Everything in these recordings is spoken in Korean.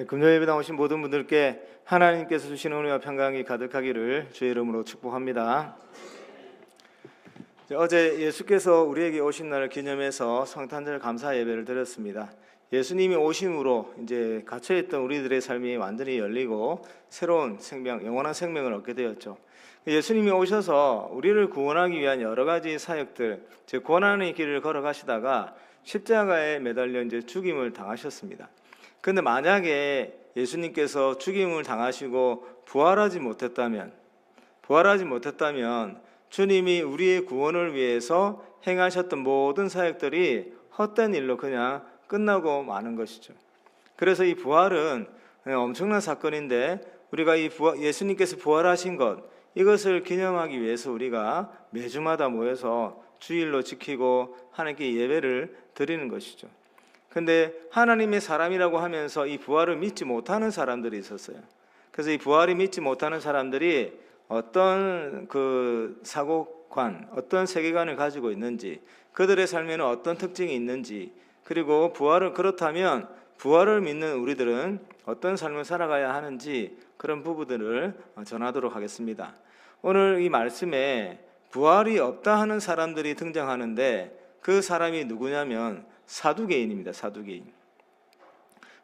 금요 예배 나오신 모든 분들께 하나님께서 주신 은혜와 평강이 가득하기를 주의 이름으로 축복합니다. 어제 예수께서 우리에게 오신 날을 기념해서 성탄절 감사 예배를 드렸습니다. 예수님이 오심으로 이제 갇혀있던 우리들의 삶이 완전히 열리고 새로운 생명, 영원한 생명을 얻게 되었죠. 예수님이 오셔서 우리를 구원하기 위한 여러 가지 사역들, 즉 고난의 길을 걸어가시다가 십자가에 매달려 이제 죽임을 당하셨습니다. 그런데 만약에 예수님께서 죽임을 당하시고 부활하지 못했다면 주님이 우리의 구원을 위해서 행하셨던 모든 사역들이 헛된 일로 그냥 끝나고 마는 것이죠. 그래서 이 부활은 엄청난 사건인데 우리가 예수님께서 부활하신 것, 이것을 기념하기 위해서 우리가 매주마다 모여서 주일로 지키고 하나님께 예배를 드리는 것이죠. 근데 하나님의 사람이라고 하면서 이 부활을 믿지 못하는 사람들이 있었어요. 그래서 이 부활을 믿지 못하는 사람들이 어떤 그 사고관, 어떤 세계관을 가지고 있는지, 그들의 삶에는 어떤 특징이 있는지, 그리고 그렇다면 부활을 믿는 우리들은 어떤 삶을 살아가야 하는지, 그런 부분들을 전하도록 하겠습니다. 오늘 이 말씀에 부활이 없다 하는 사람들이 등장하는데 그 사람이 누구냐면 사두개인입니다.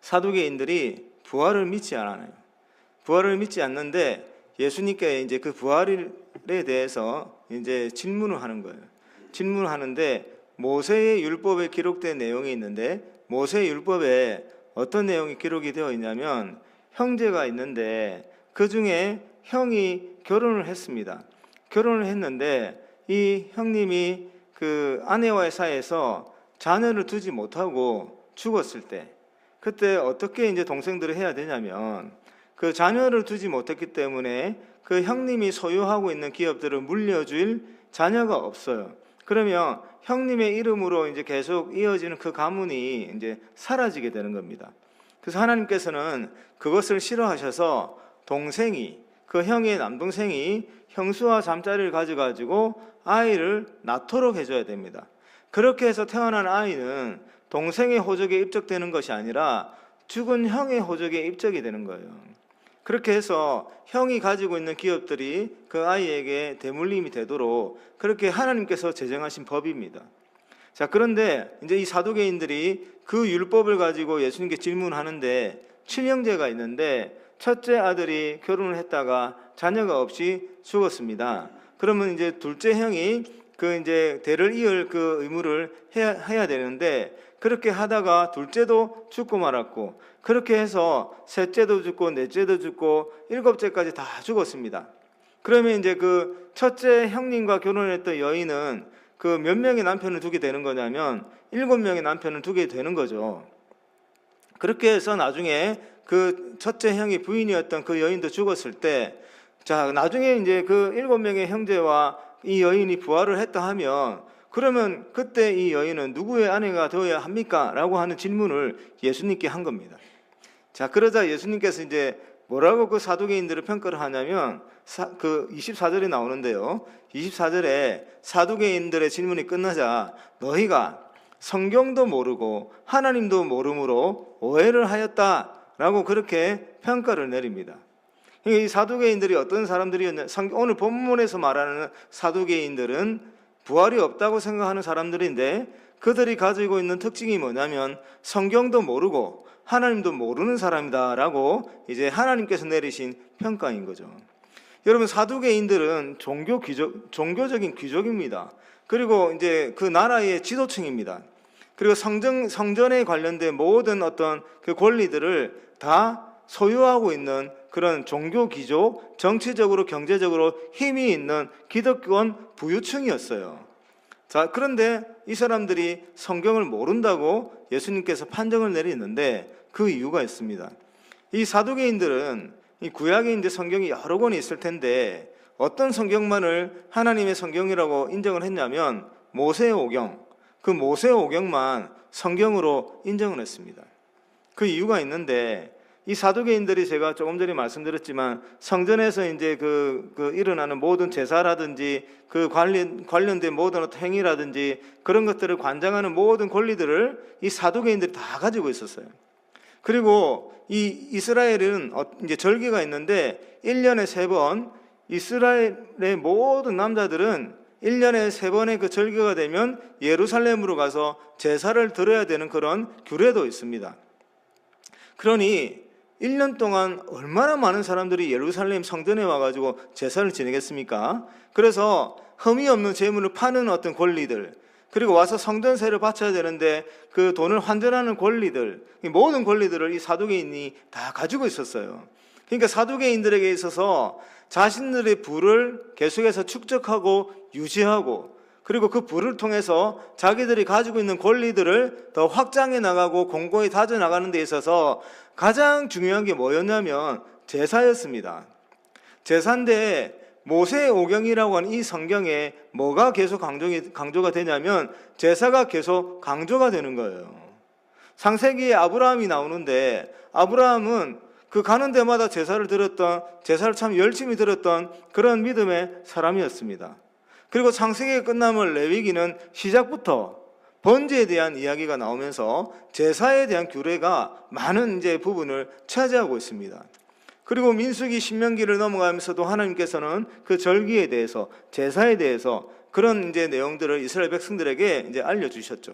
사두개인들이 부활을 믿지 않아요. 부활을 믿지 않는데 예수님께 이제 그 부활에 대해서 이제 질문을 하는 거예요. 질문을 하는데 모세의 율법에 기록된 내용이 있는데 모세의 율법에 어떤 내용이 기록이 되어 있냐면 형제가 있는데 그 중에 형이 결혼을 했습니다. 결혼을 했는데 이 형님이 그 아내와의 사이에서 자녀를 두지 못하고 죽었을 때 그때 어떻게 이제 동생들을 해야 되냐면 그 자녀를 두지 못했기 때문에 그 형님이 소유하고 있는 기업들을 물려줄 자녀가 없어요. 그러면 형님의 이름으로 이제 계속 이어지는 그 가문이 이제 사라지게 되는 겁니다. 그래서 하나님께서는 그것을 싫어하셔서 동생이, 그 형의 남동생이 형수와 잠자리를 가져가지고 아이를 낳도록 해줘야 됩니다. 그렇게 해서 태어난 아이는 동생의 호적에 입적되는 것이 아니라 죽은 형의 호적에 입적이 되는 거예요. 그렇게 해서 형이 가지고 있는 기업들이 그 아이에게 대물림이 되도록 그렇게 하나님께서 제정하신 법입니다. 자, 그런데 이제 이 사두개인들이 그 율법을 가지고 예수님께 질문하는데 7형제가 있는데 첫째 아들이 결혼을 했다가 자녀가 없이 죽었습니다. 그러면 이제 둘째 형이 그 이제 대를 이을 그 의무를 해야 되는데 그렇게 하다가 둘째도 죽고 말았고 그렇게 해서 셋째도 죽고 넷째도 죽고 일곱째까지 다 죽었습니다. 그러면 이제 그 첫째 형님과 결혼했던 여인은 그 몇 명의 남편을 두게 되는 거냐면 7명의 남편을 두게 되는 거죠. 그렇게 해서 나중에 그 첫째 형이 부인이었던 그 여인도 죽었을 때 자, 나중에 이제 그 7명의 형제와 이 여인이 부활을 했다 하면 그러면 그때 이 여인은 누구의 아내가 되어야 합니까? 라고 하는 질문을 예수님께 한 겁니다. 자, 그러자 예수님께서 이제 뭐라고 그 사두개인들을 평가를 하냐면 그 24절에 나오는데요. 24절에 사두개인들의 질문이 끝나자 너희가 성경도 모르고 하나님도 모름으로 오해를 하였다라고 그렇게 평가를 내립니다. 이 사두개인들이 어떤 사람들이었냐? 오늘 본문에서 말하는 사두개인들은 부활이 없다고 생각하는 사람들인데 그들이 가지고 있는 특징이 뭐냐면 성경도 모르고 하나님도 모르는 사람이다라고 이제 하나님께서 내리신 평가인 거죠. 여러분, 사두개인들은 종교적인 귀족입니다. 그리고 이제 그 나라의 지도층입니다. 그리고 성전에 관련된 모든 어떤 그 권리들을 다 소유하고 있는 그런 종교 귀족, 정치적으로 경제적으로 힘이 있는 기득권 부유층이었어요. 자, 그런데 이 사람들이 성경을 모른다고 예수님께서 판정을 내리는데 그 이유가 있습니다. 이 사두개인들은 이 구약에 이제 성경이 여러 권이 있을 텐데 어떤 성경만을 하나님의 성경이라고 인정을 했냐면 모세의 오경, 그 모세의 오경만 성경으로 인정을 했습니다. 그 이유가 있는데 이 사두개인들이 제가 조금 전에 말씀드렸지만 성전에서 이제 그 일어나는 모든 제사라든지 그 관련된 모든 어떤 행위라든지 그런 것들을 관장하는 모든 권리들을 이 사두개인들이 다 가지고 있었어요. 그리고 이 이스라엘은 이제 절기가 있는데 1년에 3번 이스라엘의 모든 남자들은 1년에 3번의 그 절기가 되면 예루살렘으로 가서 제사를 드려야 되는 그런 규례도 있습니다. 그러니 1년 동안 얼마나 많은 사람들이 예루살렘 성전에 와가지고 제사를 지내겠습니까? 그래서 흠이 없는 재물을 파는 어떤 권리들, 그리고 와서 성전세를 바쳐야 되는데 그 돈을 환전하는 권리들, 모든 권리들을 이 사두개인이 다 가지고 있었어요. 그러니까 사두개인들에게 있어서 자신들의 부를 계속해서 축적하고 유지하고, 그리고 그 부를 통해서 자기들이 가지고 있는 권리들을 더 확장해 나가고 공고히 다져 나가는 데 있어서 가장 중요한 게 뭐였냐면 제사였습니다. 제사인데 모세의 오경이라고 하는 이 성경에 뭐가 계속 강조가 되냐면 제사가 계속 강조가 되는 거예요. 창세기에 아브라함이 나오는데 아브라함은 그 가는 데마다 제사를 참 열심히 드렸던 그런 믿음의 사람이었습니다. 그리고 창세기가 끝나면 레위기는 시작부터 번제에 대한 이야기가 나오면서 제사에 대한 규례가 많은 이제 부분을 차지하고 있습니다. 그리고 민수기 신명기를 넘어가면서도 하나님께서는 그 절기에 대해서, 제사에 대해서 그런 이제 내용들을 이스라엘 백성들에게 이제 알려주셨죠.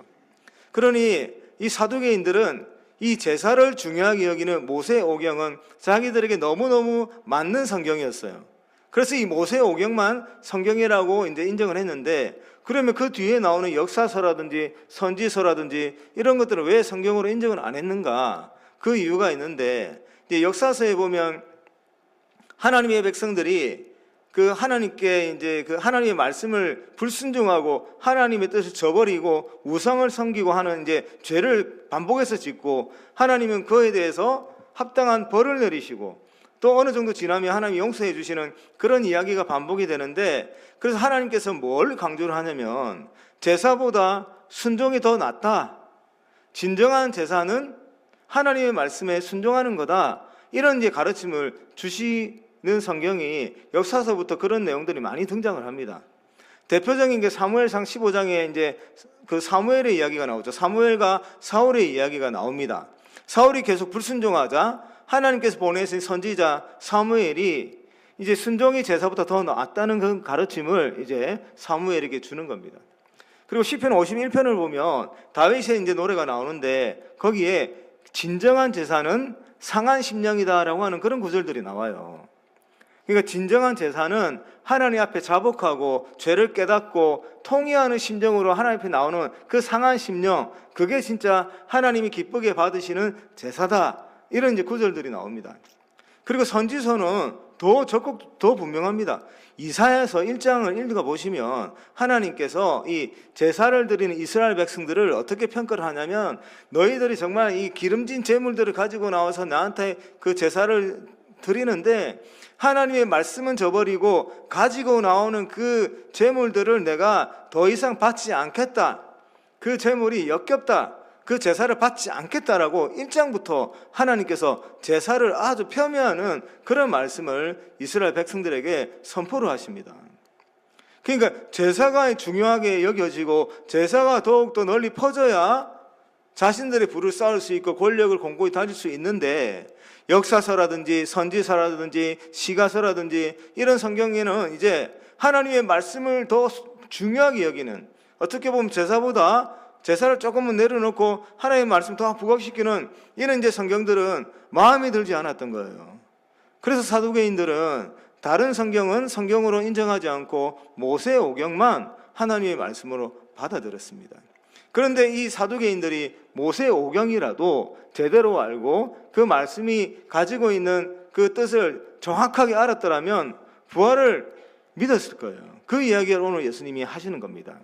그러니 이 사두개인들은 이 제사를 중요하게 여기는 모세 오경은 자기들에게 너무너무 맞는 성경이었어요. 그래서 이 모세 오경만 성경이라고 이제 인정을 했는데, 그러면 그 뒤에 나오는 역사서라든지 선지서라든지 이런 것들을 왜 성경으로 인정을 안 했는가? 그 이유가 있는데, 이제 역사서에 보면 하나님의 백성들이 그 하나님께 이제 그 하나님의 말씀을 불순종하고 하나님의 뜻을 저버리고 우상을 섬기고 하는 이제 죄를 반복해서 짓고, 하나님은 그에 대해서 합당한 벌을 내리시고 또 어느 정도 지나면 하나님이 용서해 주시는 그런 이야기가 반복이 되는데, 그래서 하나님께서 뭘 강조를 하냐면 제사보다 순종이 더 낫다. 진정한 제사는 하나님의 말씀에 순종하는 거다. 이런 이제 가르침을 주시는 성경이 역사서부터 그런 내용들이 많이 등장을 합니다. 대표적인 게 사무엘상 15장에 이제 그 사무엘의 이야기가 나오죠. 사무엘과 사울의 이야기가 나옵니다. 사울이 계속 불순종하자 하나님께서 보내신 선지자 사무엘이 이제 순종이 제사보다 더 낫다는 그 가르침을 이제 사무엘에게 주는 겁니다. 그리고 시편 51편을 보면 다윗의 이제 노래가 나오는데 거기에 진정한 제사는 상한 심령이다라고 하는 그런 구절들이 나와요. 그러니까 진정한 제사는 하나님 앞에 자복하고 죄를 깨닫고 통회하는 심정으로 하나님 앞에 나오는 그 상한 심령, 그게 진짜 하나님이 기쁘게 받으시는 제사다. 이런 이제 구절들이 나옵니다. 그리고 선지서는 더 적극, 더 분명합니다. 이사야서 1장을 읽어 보시면 하나님께서 이 제사를 드리는 이스라엘 백성들을 어떻게 평가를 하냐면, 너희들이 정말 이 기름진 제물들을 가지고 나와서 나한테 그 제사를 드리는데 하나님의 말씀은 저버리고 가지고 나오는 그 제물들을 내가 더 이상 받지 않겠다. 그 제물이 역겹다. 그 제사를 받지 않겠다라고 1장부터 하나님께서 제사를 아주 폄훼하는 그런 말씀을 이스라엘 백성들에게 선포를 하십니다. 그러니까 제사가 중요하게 여겨지고 제사가 더욱더 널리 퍼져야 자신들의 부를 쌓을 수 있고 권력을 공고히 다질 수 있는데, 역사서라든지 선지서라든지 시가서라든지 이런 성경에는 이제 하나님의 말씀을 더 중요하게 여기는, 어떻게 보면 제사보다 제사를 조금은 내려놓고 하나님의 말씀 더 부각시키는 이런 이제 성경들은 마음에 들지 않았던 거예요. 그래서 사두개인들은 다른 성경은 성경으로 인정하지 않고 모세 오경만 하나님의 말씀으로 받아들였습니다. 그런데 이 사두개인들이 모세 오경이라도 제대로 알고 그 말씀이 가지고 있는 그 뜻을 정확하게 알았더라면 부활을 믿었을 거예요. 그 이야기를 오늘 예수님이 하시는 겁니다.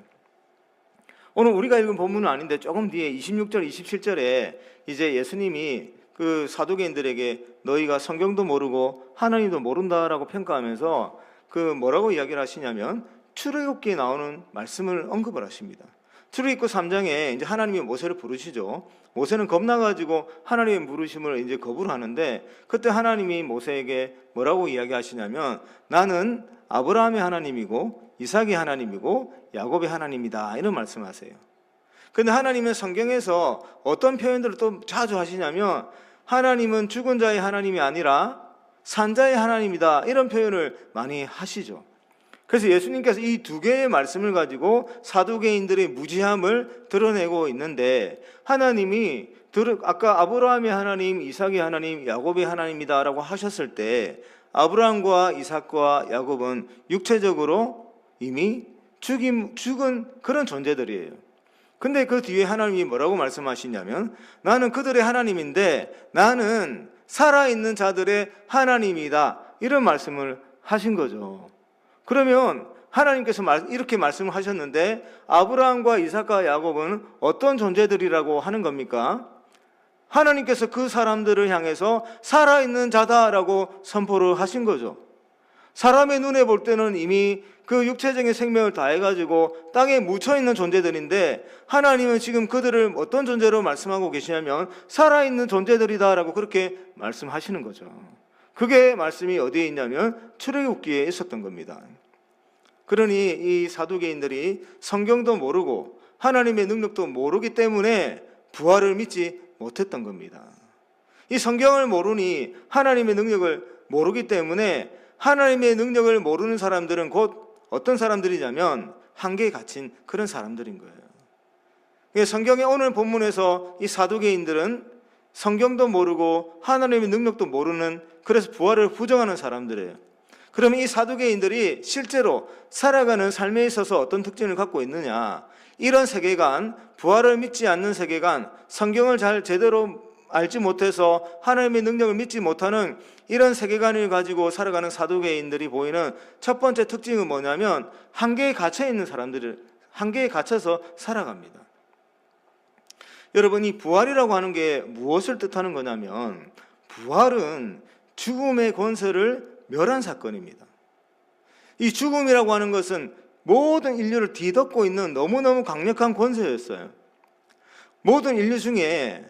오늘 우리가 읽은 본문은 아닌데 조금 뒤에 26절, 27절에 이제 예수님이 그 사두개인들에게 너희가 성경도 모르고 하나님도 모른다라고 평가하면서 그 뭐라고 이야기를 하시냐면 출애굽기에 나오는 말씀을 언급을 하십니다. 출애굽기 3장에 이제 하나님이 모세를 부르시죠. 모세는 겁나가지고 하나님의 부르심을 이제 거부를 하는데, 그때 하나님이 모세에게 뭐라고 이야기하시냐면 나는 아브라함의 하나님이고 이삭의 하나님이고 야곱의 하나님이다, 이런 말씀하세요. 그런데 하나님은 성경에서 어떤 표현들을 또 자주 하시냐면 하나님은 죽은 자의 하나님이 아니라 산자의 하나님이다, 이런 표현을 많이 하시죠. 그래서 예수님께서 이 두 개의 말씀을 가지고 사두개인들의 무지함을 드러내고 있는데, 하나님이 아까 아브라함의 하나님, 이삭의 하나님, 야곱의 하나님이다라고 하셨을 때 아브라함과 이삭과 야곱은 육체적으로 이미 죽은 그런 존재들이에요. 근데 그 뒤에 하나님이 뭐라고 말씀하시냐면, 나는 그들의 하나님인데 나는 살아있는 자들의 하나님이다, 이런 말씀을 하신 거죠. 그러면 하나님께서 이렇게 말씀을 하셨는데 아브라함과 이삭과 야곱은 어떤 존재들이라고 하는 겁니까? 하나님께서 그 사람들을 향해서 살아있는 자다라고 선포를 하신 거죠. 사람의 눈에 볼 때는 이미 그 육체적인 생명을 다해가지고 땅에 묻혀있는 존재들인데, 하나님은 지금 그들을 어떤 존재로 말씀하고 계시냐면 살아있는 존재들이다라고 그렇게 말씀하시는 거죠. 그게 말씀이 어디에 있냐면 출애굽기에 있었던 겁니다. 그러니 이 사두개인들이 성경도 모르고 하나님의 능력도 모르기 때문에 부활을 믿지 못했던 겁니다. 이 성경을 모르니 하나님의 능력을 모르기 때문에, 하나님의 능력을 모르는 사람들은 곧 어떤 사람들이냐면 한계에 갇힌 그런 사람들인 거예요. 성경의 오늘 본문에서 이 사두개인들은 성경도 모르고 하나님의 능력도 모르는, 그래서 부활을 부정하는 사람들이에요. 그러면 이 사두개인들이 실제로 살아가는 삶에 있어서 어떤 특징을 갖고 있느냐, 이런 세계관, 부활을 믿지 않는 세계관, 성경을 잘 제대로 알지 못해서 하나님의 능력을 믿지 못하는 이런 세계관을 가지고 살아가는 사두개인들이 보이는 첫 번째 특징은 뭐냐면 한계에 갇혀 있는 사람들을, 한계에 갇혀서 살아갑니다. 여러분, 이 부활이라고 하는 게 무엇을 뜻하는 거냐면, 부활은 죽음의 권세를 멸한 사건입니다. 이 죽음이라고 하는 것은 모든 인류를 뒤덮고 있는 너무너무 강력한 권세였어요. 모든 인류 중에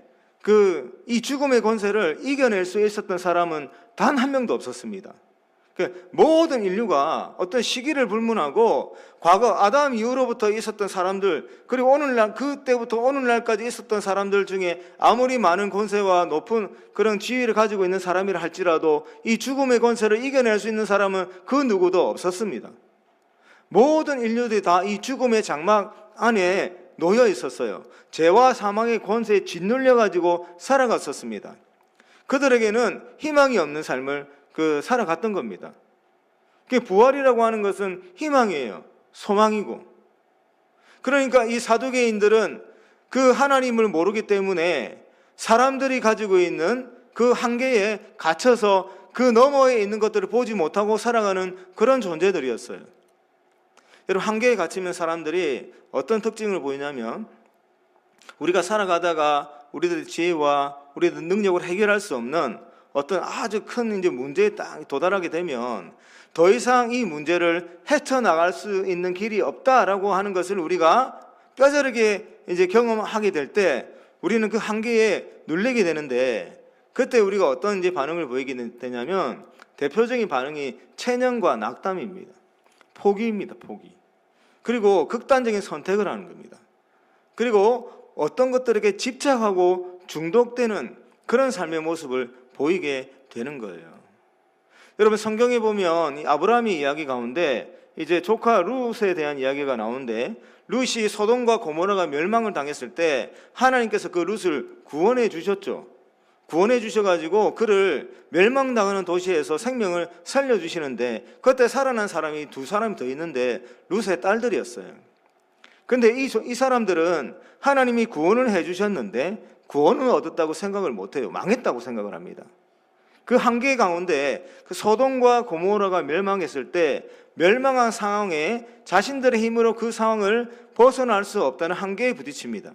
이 죽음의 권세를 이겨낼 수 있었던 사람은 단 한 명도 없었습니다. 모든 인류가 어떤 시기를 불문하고 과거 아담 이후로부터 있었던 사람들, 그리고 오늘날, 그때부터 오늘날까지 있었던 사람들 중에 아무리 많은 권세와 높은 그런 지위를 가지고 있는 사람이라 할지라도 이 죽음의 권세를 이겨낼 수 있는 사람은 그 누구도 없었습니다. 모든 인류들이 다 이 죽음의 장막 안에 놓여 있었어요. 죄와 사망의 권세에 짓눌려 가지고 살아갔었습니다. 그들에게는 희망이 없는 삶을 살아갔던 겁니다. 부활이라고 하는 것은 희망이에요. 소망이고. 그러니까 이 사두개인들은 그 하나님을 모르기 때문에 사람들이 가지고 있는 그 한계에 갇혀서 그 너머에 있는 것들을 보지 못하고 살아가는 그런 존재들이었어요. 여러분, 한계에 갇히면 사람들이 어떤 특징을 보이냐면, 우리가 살아가다가 우리들의 지혜와 우리들의 능력을 해결할 수 없는 어떤 아주 큰 이제 문제에 딱 도달하게 되면 더 이상 이 문제를 헤쳐나갈 수 있는 길이 없다라고 하는 것을 우리가 뼈저리게 이제 경험하게 될 때 우리는 그 한계에 눌리게 되는데, 그때 우리가 어떤 이제 반응을 보이게 되냐면 대표적인 반응이 체념과 낙담입니다. 포기입니다. 포기. 그리고 극단적인 선택을 하는 겁니다. 그리고 어떤 것들에게 집착하고 중독되는 그런 삶의 모습을 보이게 되는 거예요. 여러분, 성경에 보면 이 아브라함의 이야기 가운데 이제 조카 룻에 대한 이야기가 나오는데, 룻이 소돔과 고모라가 멸망을 당했을 때 하나님께서 그 룻을 구원해 주셨죠. 구원해 주셔가지고 그를 멸망당하는 도시에서 생명을 살려주시는데, 그때 살아난 사람이 두 사람이 더 있는데 룻의 딸들이었어요. 근데 이 사람들은 하나님이 구원을 해주셨는데 구원을 얻었다고 생각을 못해요. 망했다고 생각을 합니다. 그 한계 가운데 그 소돔과 고모라가 멸망했을 때 멸망한 상황에 자신들의 힘으로 그 상황을 벗어날 수 없다는 한계에 부딪힙니다.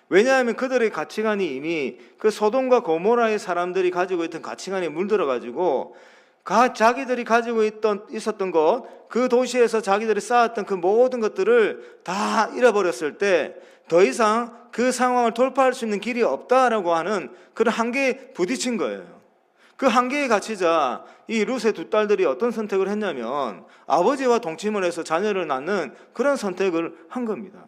왜냐하면 그들의 가치관이 이미 그 소돔과 고모라의 사람들이 가지고 있던 가치관에 물들어가지고 자기들이 가지고 있었던 것, 그 도시에서 자기들이 쌓았던 그 모든 것들을 다 잃어버렸을 때 더 이상 그 상황을 돌파할 수 있는 길이 없다라고 하는 그런 한계에 부딪힌 거예요. 그 한계에 갇히자 이 룻의 두 딸들이 어떤 선택을 했냐면 아버지와 동침을 해서 자녀를 낳는 그런 선택을 한 겁니다.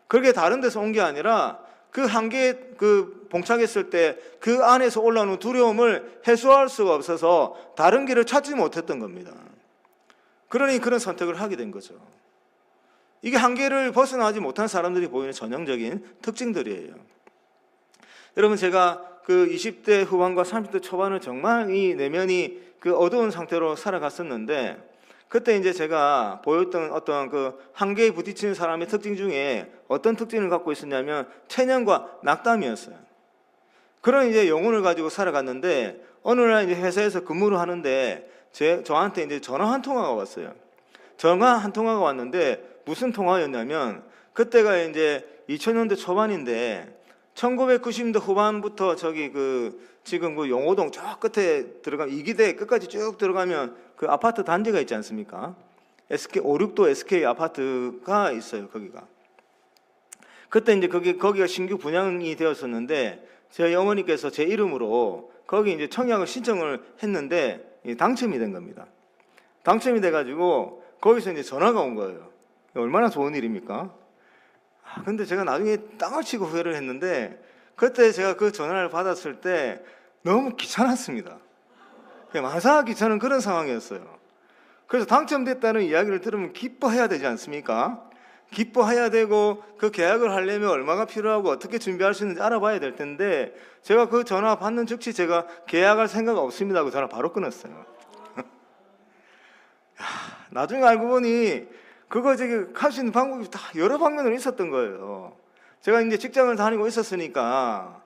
그렇게 다른 데서 온 게 아니라 그 한계에 봉착했을 때 그 안에서 올라오는 두려움을 해소할 수가 없어서 다른 길을 찾지 못했던 겁니다. 그러니 그런 선택을 하게 된 거죠. 이게 한계를 벗어나지 못한 사람들이 보이는 전형적인 특징들이에요. 여러분, 제가 그 20대 후반과 30대 초반을 정말 이 내면이 그 어두운 상태로 살아갔었는데, 그때 이제 제가 보였던 어떤 그 한계에 부딪히는 사람의 특징 중에 어떤 특징을 갖고 있었냐면 체념과 낙담이었어요. 그런 이제 영혼을 가지고 살아갔는데, 어느 날 이제 회사에서 근무를 하는데 저한테 이제 전화 한 통화가 왔어요. 전화 한 통화가 왔는데 무슨 통화였냐면, 그때가 이제 2000년대 초반인데 1990년대 후반부터 저기 지금 그 용호동 저 끝에 들어가면 이기대 끝까지 쭉 들어가면 그 아파트 단지가 있지 않습니까? SK 5, 6도 SK 아파트가 있어요, 거기가. 그때 이제 거기가 신규 분양이 되었었는데, 저희 어머니께서 제 이름으로 거기 이제 청약을 신청을 했는데 당첨이 된 겁니다. 당첨이 돼가지고 거기서 이제 전화가 온 거예요. 얼마나 좋은 일입니까? 근데 제가 나중에 땅을 치고 후회를 했는데, 그때 제가 그 전화를 받았을 때 너무 귀찮았습니다. 마사 귀찮은 그런 상황이었어요. 그래서 당첨됐다는 이야기를 들으면 기뻐해야 되지 않습니까? 기뻐해야 되고 그 계약을 하려면 얼마가 필요하고 어떻게 준비할 수 있는지 알아봐야 될 텐데, 제가 그 전화 받는 즉시 제가 계약할 생각 없습니다 하고 전화 바로 끊었어요. 나중에 알고 보니 그거 할 수 있는 방법이 다 여러 방면으로 있었던 거예요. 제가 이제 직장을 다니고 있었으니까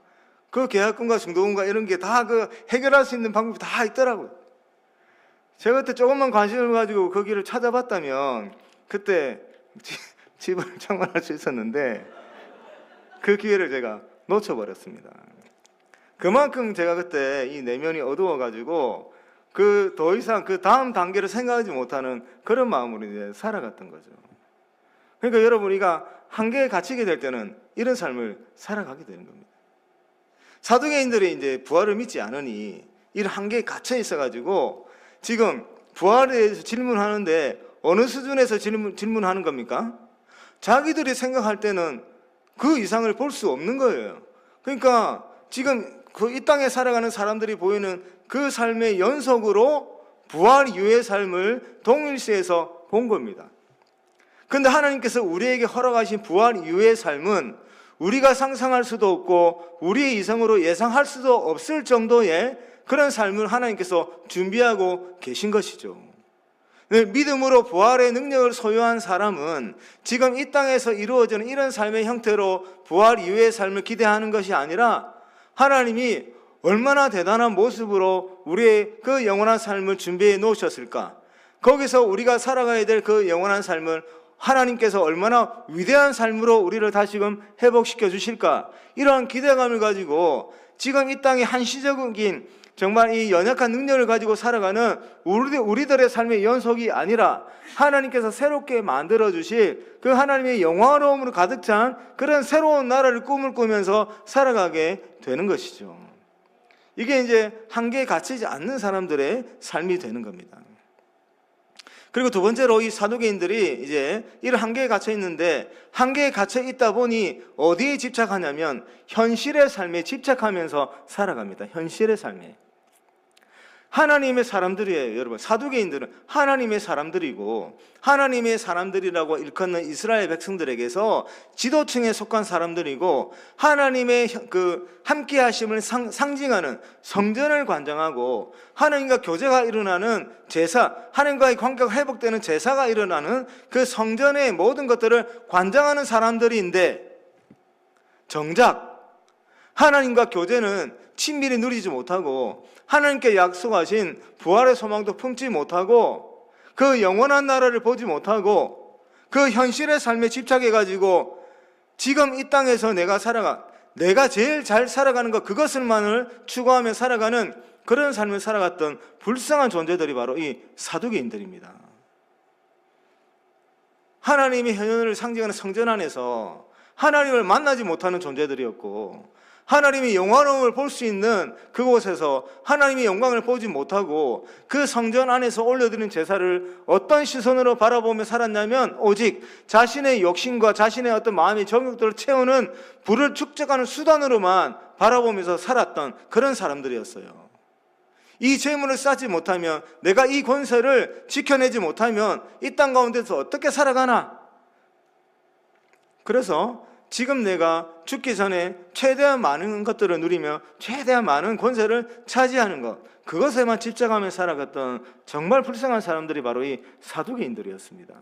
그 계약금과 중도금과 이런 게 다 해결할 수 있는 방법이 다 있더라고요. 제가 그때 조금만 관심을 가지고 거기를 찾아봤다면 그때 집을 창건할 수 있었는데, 그 기회를 제가 놓쳐버렸습니다. 그만큼 제가 그때 이 내면이 어두워가지고 더 이상 그 다음 단계를 생각하지 못하는 그런 마음으로 이제 살아갔던 거죠. 그러니까 여러분, 우리가 한계에 갇히게 될 때는 이런 삶을 살아가게 되는 겁니다. 사두개인들이 이제 부활을 믿지 않으니 이런 한계에 갇혀 있어가지고 지금 부활에 대해서 질문하는데 어느 수준에서 질문하는 겁니까? 자기들이 생각할 때는 그 이상을 볼 수 없는 거예요. 그러니까 지금 이 땅에 살아가는 사람들이 보이는 그 삶의 연속으로 부활 이후의 삶을 동일시해서 본 겁니다. 그런데 하나님께서 우리에게 허락하신 부활 이후의 삶은 우리가 상상할 수도 없고 우리의 이성으로 예상할 수도 없을 정도의 그런 삶을 하나님께서 준비하고 계신 것이죠. 믿음으로 부활의 능력을 소유한 사람은 지금 이 땅에서 이루어지는 이런 삶의 형태로 부활 이후의 삶을 기대하는 것이 아니라, 하나님이 얼마나 대단한 모습으로 우리의 그 영원한 삶을 준비해 놓으셨을까, 거기서 우리가 살아가야 될 그 영원한 삶을 하나님께서 얼마나 위대한 삶으로 우리를 다시금 회복시켜 주실까, 이러한 기대감을 가지고 지금 이 땅의 한시적인 정말 이 연약한 능력을 가지고 살아가는 우리들의 삶의 연속이 아니라, 하나님께서 새롭게 만들어 주실 그 하나님의 영화로움으로 가득 찬 그런 새로운 나라를 꿈을 꾸면서 살아가게 되는 것이죠. 이게 이제 한계에 갇히지 않는 사람들의 삶이 되는 겁니다. 그리고 두 번째로, 이 사두개인들이 이제 이런 한계에 갇혀 있는데, 한계에 갇혀 있다 보니 어디에 집착하냐면 현실의 삶에 집착하면서 살아갑니다. 현실의 삶에. 하나님의 사람들이에요, 여러분. 사두개인들은 하나님의 사람들이고, 하나님의 사람들이라고 일컫는 이스라엘 백성들에게서 지도층에 속한 사람들이고, 하나님의 그 함께 하심을 상징하는 성전을 관장하고, 하나님과 교제가 일어나는 제사, 하나님과의 관계가 회복되는 제사가 일어나는 그 성전의 모든 것들을 관장하는 사람들인데, 정작 하나님과 교제는 친밀히 누리지 못하고 하나님께 약속하신 부활의 소망도 품지 못하고 그 영원한 나라를 보지 못하고 그 현실의 삶에 집착해가지고 지금 이 땅에서 내가 제일 잘 살아가는 것, 그것을만을 추구하며 살아가는 그런 삶을 살아갔던 불쌍한 존재들이 바로 이 사두개인들입니다. 하나님의 현현을 상징하는 성전 안에서 하나님을 만나지 못하는 존재들이었고, 하나님의 영화로움을 볼 수 있는 그곳에서 하나님의 영광을 보지 못하고 그 성전 안에서 올려드린 제사를 어떤 시선으로 바라보며 살았냐면 오직 자신의 욕심과 자신의 어떤 마음의 정욕들을 채우는 불을 축적하는 수단으로만 바라보면서 살았던 그런 사람들이었어요. 이 재물을 쌓지 못하면, 내가 이 권세를 지켜내지 못하면 이 땅 가운데서 어떻게 살아가나? 그래서 지금 내가 죽기 전에 최대한 많은 것들을 누리며 최대한 많은 권세를 차지하는 것, 그것에만 집착하며 살아갔던 정말 불쌍한 사람들이 바로 이 사두개인들이었습니다.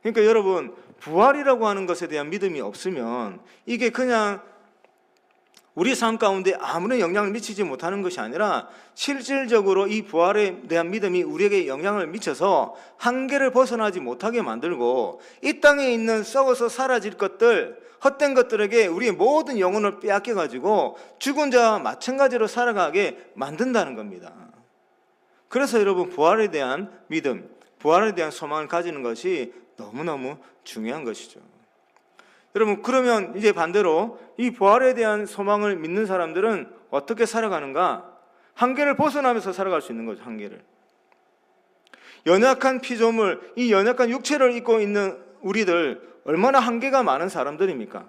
그러니까 여러분, 부활이라고 하는 것에 대한 믿음이 없으면 이게 그냥 우리 삶 가운데 아무런 영향을 미치지 못하는 것이 아니라 실질적으로 이 부활에 대한 믿음이 우리에게 영향을 미쳐서 한계를 벗어나지 못하게 만들고 이 땅에 있는 썩어서 사라질 것들, 헛된 것들에게 우리의 모든 영혼을 빼앗겨가지고 죽은 자와 마찬가지로 살아가게 만든다는 겁니다. 그래서 여러분, 부활에 대한 믿음, 부활에 대한 소망을 가지는 것이 너무너무 중요한 것이죠. 여러분, 그러면 이제 반대로 이 부활에 대한 소망을 믿는 사람들은 어떻게 살아가는가? 한계를 벗어나면서 살아갈 수 있는 거죠. 한계를. 연약한 피조물, 이 연약한 육체를 입고 있는 우리들 얼마나 한계가 많은 사람들입니까?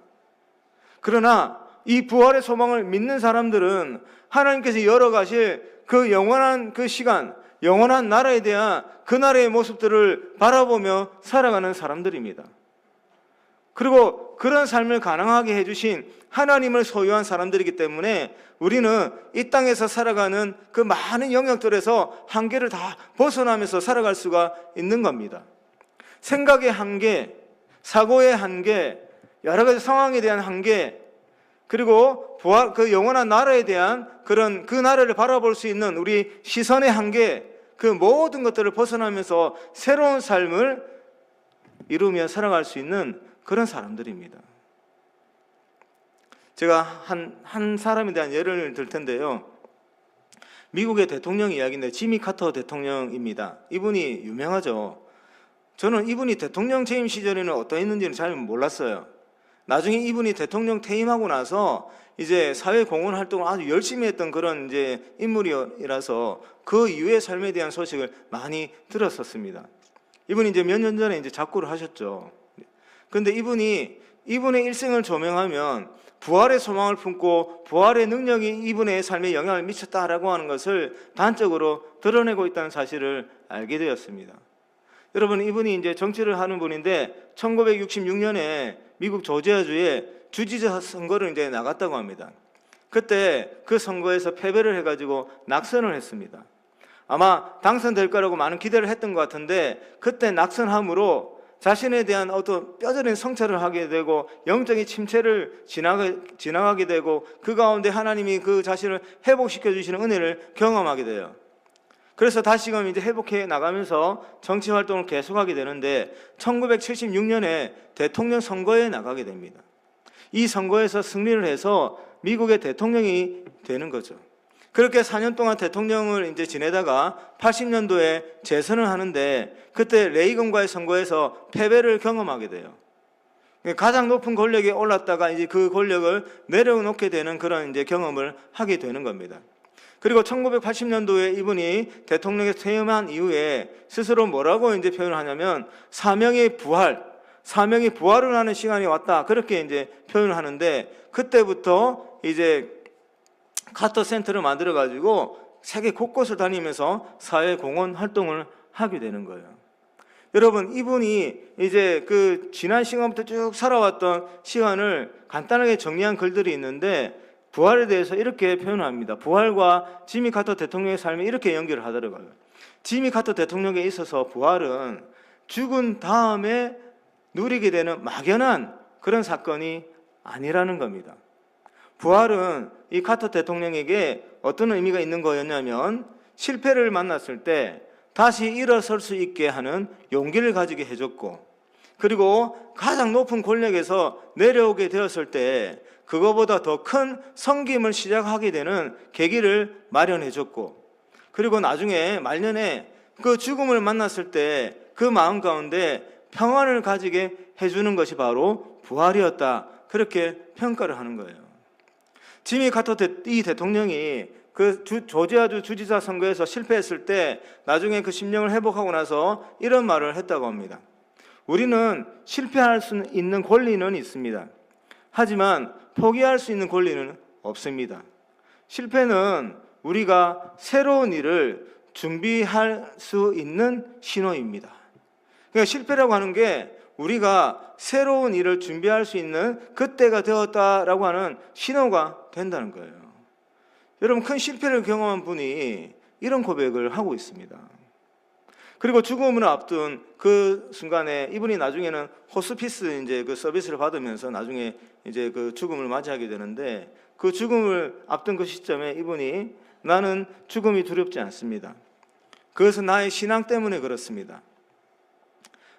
그러나 이 부활의 소망을 믿는 사람들은 하나님께서 열어가실 그 영원한 그 시간, 영원한 나라에 대한 그 나라의 모습들을 바라보며 살아가는 사람들입니다. 그리고 그런 삶을 가능하게 해주신 하나님을 소유한 사람들이기 때문에 우리는 이 땅에서 살아가는 그 많은 영역들에서 한계를 다 벗어나면서 살아갈 수가 있는 겁니다. 생각의 한계, 사고의 한계, 여러 가지 상황에 대한 한계, 그리고 부활, 그 영원한 나라에 대한 그런 그 나라를 바라볼 수 있는 우리 시선의 한계, 그 모든 것들을 벗어나면서 새로운 삶을 이루며 살아갈 수 있는 그런 사람들입니다. 제가 한 사람에 대한 예를 들 텐데요. 미국의 대통령 이야기인데 지미 카터 대통령입니다. 이분이 유명하죠. 저는 이분이 대통령 재임 시절에는 어떠했는지는 잘 몰랐어요. 나중에 이분이 대통령 퇴임하고 나서 이제 사회 공헌 활동을 아주 열심히 했던 그런 이제 인물이라서 그 이후의 삶에 대한 소식을 많이 들었었습니다. 이분이 이제 몇 년 전에 이제 작고를 하셨죠. 그런데 이분의 일생을 조명하면 부활의 소망을 품고 부활의 능력이 이분의 삶에 영향을 미쳤다라고 하는 것을 단적으로 드러내고 있다는 사실을 알게 되었습니다. 여러분, 이분이 이제 정치를 하는 분인데 1966년에 미국 조지아주에 주지사 선거를 이제 나갔다고 합니다. 그때 그 선거에서 패배를 해가지고 낙선을 했습니다. 아마 당선될 거라고 많은 기대를 했던 것 같은데 그때 낙선함으로 자신에 대한 어떤 뼈저린 성찰을 하게 되고 영적인 침체를 지나가게 되고 그 가운데 하나님이 그 자신을 회복시켜 주시는 은혜를 경험하게 돼요. 그래서 다시금 이제 회복해 나가면서 정치 활동을 계속하게 되는데 1976년에 대통령 선거에 나가게 됩니다. 이 선거에서 승리를 해서 미국의 대통령이 되는 거죠. 그렇게 4년 동안 대통령을 이제 지내다가 80년도에 재선을 하는데 그때 레이건과의 선거에서 패배를 경험하게 돼요. 가장 높은 권력에 올랐다가 이제 그 권력을 내려놓게 되는 그런 이제 경험을 하게 되는 겁니다. 그리고 1980년도에 이분이 대통령에 퇴임한 이후에 스스로 뭐라고 이제 표현을 하냐면 사명의 부활을 하는 시간이 왔다. 그렇게 이제 표현을 하는데 그때부터 이제 카터 센터를 만들어 가지고 세계 곳곳을 다니면서 사회 공헌 활동을 하게 되는 거예요. 여러분, 이분이 이제 그 지난 시간부터 쭉 살아왔던 시간을 간단하게 정리한 글들이 있는데 부활에 대해서 이렇게 표현합니다. 부활과 지미 카터 대통령의 삶이 이렇게 연결을 하더라고요. 지미 카터 대통령에 있어서 부활은 죽은 다음에 누리게 되는 막연한 그런 사건이 아니라는 겁니다. 부활은 이 카터 대통령에게 어떤 의미가 있는 거였냐면 실패를 만났을 때 다시 일어설 수 있게 하는 용기를 가지게 해줬고, 그리고 가장 높은 권력에서 내려오게 되었을 때 그거보다 더 큰 섬김을 시작하게 되는 계기를 마련해줬고, 그리고 나중에 말년에 그 죽음을 만났을 때 그 마음 가운데 평안을 가지게 해주는 것이 바로 부활이었다. 그렇게 평가를 하는 거예요. 지미 카터 이 대통령이 그 조지아주 주지사 선거에서 실패했을 때 나중에 그 심령을 회복하고 나서 이런 말을 했다고 합니다. 우리는 실패할 수 있는 권리는 있습니다. 하지만 포기할 수 있는 권리는 없습니다. 실패는 우리가 새로운 일을 준비할 수 있는 신호입니다. 그러니까 실패라고 하는 게 우리가 새로운 일을 준비할 수 있는 그때가 되었다라고 하는 신호가 된다는 거예요. 여러분, 큰 실패를 경험한 분이 이런 고백을 하고 있습니다. 그리고 죽음을 앞둔 그 순간에 이분이 나중에는 호스피스 이제 그 서비스를 받으면서 나중에 이제 그 죽음을 맞이하게 되는데, 그 죽음을 앞둔 그 시점에 이분이 나는 죽음이 두렵지 않습니다. 그것은 나의 신앙 때문에 그렇습니다.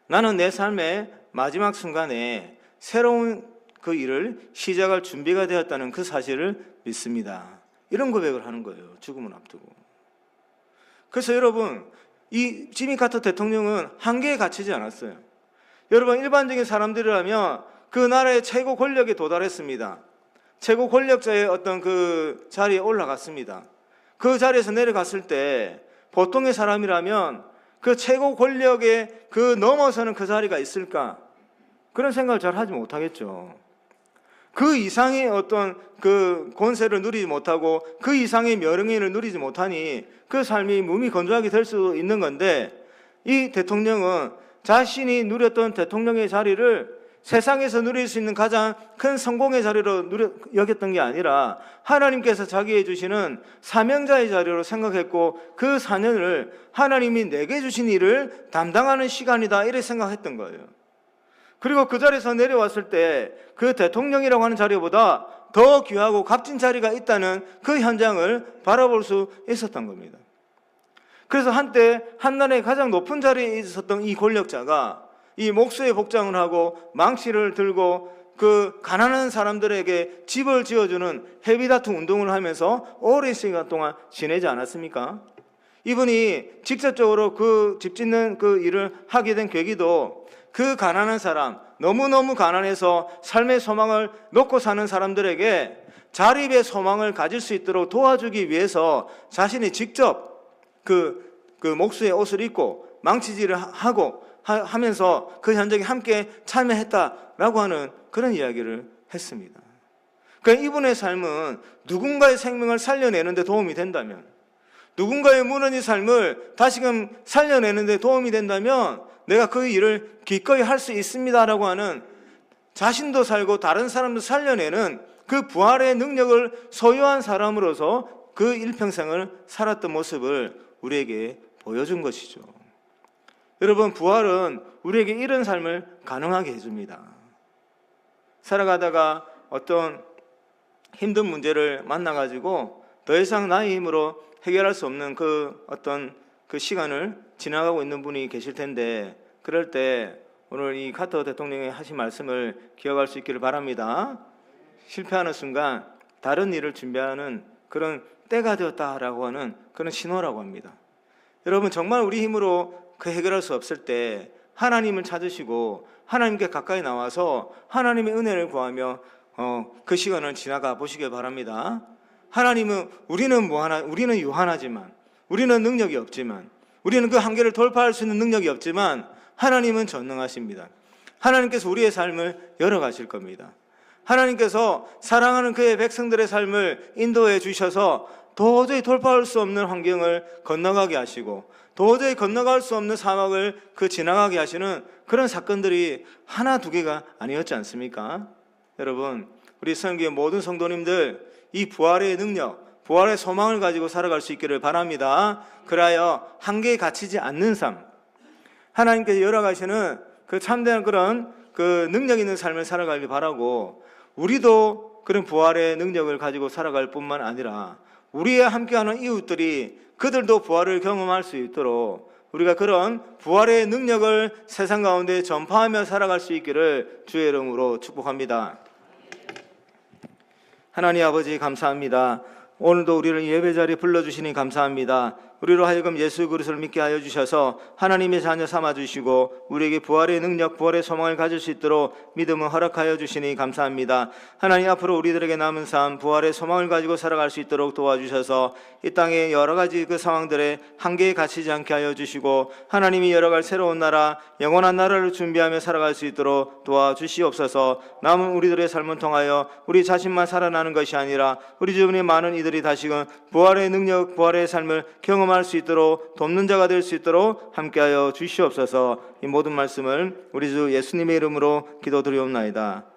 나는 내 삶의 마지막 순간에 새로운 그 일을 시작할 준비가 되었다는 그 사실을 믿습니다. 이런 고백을 하는 거예요. 죽음을 앞두고. 그래서 여러분, 이 지미 카터 대통령은 한계에 갇히지 않았어요. 여러분, 일반적인 사람들이라면 그 나라의 최고 권력에 도달했습니다. 최고 권력자의 어떤 그 자리에 올라갔습니다. 그 자리에서 내려갔을 때 보통의 사람이라면 그 최고 권력에 그 넘어서는 그 자리가 있을까? 그런 생각을 잘 하지 못하겠죠. 그 이상의 어떤 그 권세를 누리지 못하고 그 이상의 명예를 누리지 못하니 그 삶이 몸이 건조하게 될 수 있는 건데, 이 대통령은 자신이 누렸던 대통령의 자리를 세상에서 누릴 수 있는 가장 큰 성공의 자리로 여겼던 게 아니라 하나님께서 자기에게 주시는 사명자의 자리로 생각했고, 그 4년을 하나님이 내게 주신 일을 담당하는 시간이다, 이렇게 생각했던 거예요. 그리고 그 자리에서 내려왔을 때 그 대통령이라고 하는 자리보다 더 귀하고 값진 자리가 있다는 그 현장을 바라볼 수 있었던 겁니다. 그래서 한때 한나라의 가장 높은 자리에 있었던 이 권력자가 이 목수의 복장을 하고 망치를 들고 그 가난한 사람들에게 집을 지어주는 헤비다투 운동을 하면서 오랜 시간 동안 지내지 않았습니까? 이분이 직접적으로 그 집 짓는 그 일을 하게 된 계기도 그 가난한 사람, 너무너무 가난해서 삶의 소망을 놓고 사는 사람들에게 자립의 소망을 가질 수 있도록 도와주기 위해서 자신이 직접 그 목수의 옷을 입고 망치질을 하면서 그 현장에 함께 참여했다라고 하는 그런 이야기를 했습니다. 그러니까 이분의 삶은 누군가의 생명을 살려내는 데 도움이 된다면, 누군가의 무너진 삶을 다시금 살려내는 데 도움이 된다면 내가 그 일을 기꺼이 할 수 있습니다라고 하는, 자신도 살고 다른 사람도 살려내는 그 부활의 능력을 소유한 사람으로서 그 일평생을 살았던 모습을 우리에게 보여준 것이죠. 여러분, 부활은 우리에게 이런 삶을 가능하게 해줍니다. 살아가다가 어떤 힘든 문제를 만나가지고 더 이상 나의 힘으로 해결할 수 없는 그 어떤 그 시간을 지나가고 있는 분이 계실 텐데, 그럴 때 오늘 이 카터 대통령이 하신 말씀을 기억할 수 있기를 바랍니다. 실패하는 순간 다른 일을 준비하는 그런 때가 되었다라고 하는 그런 신호라고 합니다. 여러분, 정말 우리 힘으로 그 해결할 수 없을 때 하나님을 찾으시고 하나님께 가까이 나와서 하나님의 은혜를 구하며 그 시간을 지나가 보시길 바랍니다. 하나님은 우리는 유한하지만, 우리는 능력이 없지만, 우리는 그 한계를 돌파할 수 있는 능력이 없지만 하나님은 전능하십니다. 하나님께서 우리의 삶을 열어가실 겁니다. 하나님께서 사랑하는 그의 백성들의 삶을 인도해 주셔서 도저히 돌파할 수 없는 환경을 건너가게 하시고 도저히 건너갈 수 없는 사막을 지나가게 하시는 그런 사건들이 하나 두 개가 아니었지 않습니까? 여러분, 우리 선교의 모든 성도님들, 이 부활의 능력, 부활의 소망을 가지고 살아갈 수 있기를 바랍니다. 그리하여 한계에 갇히지 않는 삶, 하나님께서 열어가시는 그 참된 그런 그 능력 있는 삶을 살아가길 바라고, 우리도 그런 부활의 능력을 가지고 살아갈 뿐만 아니라 우리와 함께하는 이웃들이 그들도 부활을 경험할 수 있도록 우리가 그런 부활의 능력을 세상 가운데 전파하며 살아갈 수 있기를 주의 이름으로 축복합니다. 하나님 아버지, 감사합니다. 오늘도 우리를 예배 자리에 불러주시니 감사합니다. 우리로 하여금 예수 그리스도를 믿게 하여 주셔서 하나님의 자녀 삼아 주시고 우리에게 부활의 능력, 부활의 소망을 가질 수 있도록 믿음을 허락하여 주시니 감사합니다. 하나님, 앞으로 우리들에게 남은 삶, 부활의 소망을 가지고 살아갈 수 있도록 도와주셔서 이 땅의 여러 가지 그 상황들에 한계에 갇히지 않게 하여 주시고 하나님이 열어갈 새로운 나라, 영원한 나라를 준비하며 살아갈 수 있도록 도와주시옵소서. 남은 우리들의 삶을 통하여 우리 자신만 살아나는 것이 아니라 우리 주변의 많은 이들이 다시금 부활의 능력, 부활의 삶을 경험할 수 있도록 돕는 자가 될 수 있도록 함께하여 주시옵소서. 이 모든 말씀을 우리 주 예수님의 이름으로 기도드리옵나이다.